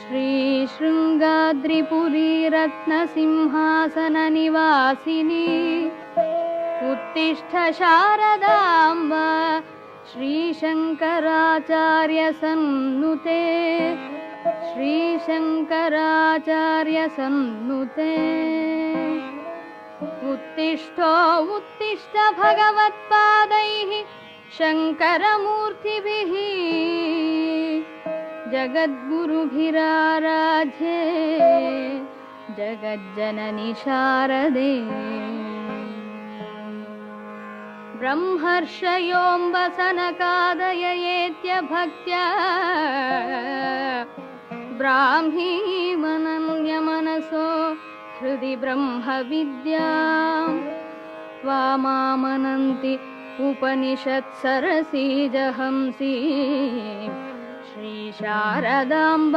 श्रीशृङ्गाद्रिपुरी रत्नसिंहासननिवासिनी उत्तिष्ठ शारदाम्ब श्रीशङ्कराचार्यसन्नुते श्रीशङ्कराचार्यसन्नुते। उत्तिष्ठ भगवत्पादैः शङ्करमूर्तिभिः जगद्गुरुभिराराध्ये जगज्जननि शारदे। ब्रह्मर्षयोऽम्बसनकादययेत्य भक्त्या ब्राह्मीमनन्यमनसो हृदि ब्रह्मविद्यां त्वामामनन्ति उपनिषत्सरसीजहंसी श्रीशारदाम्ब।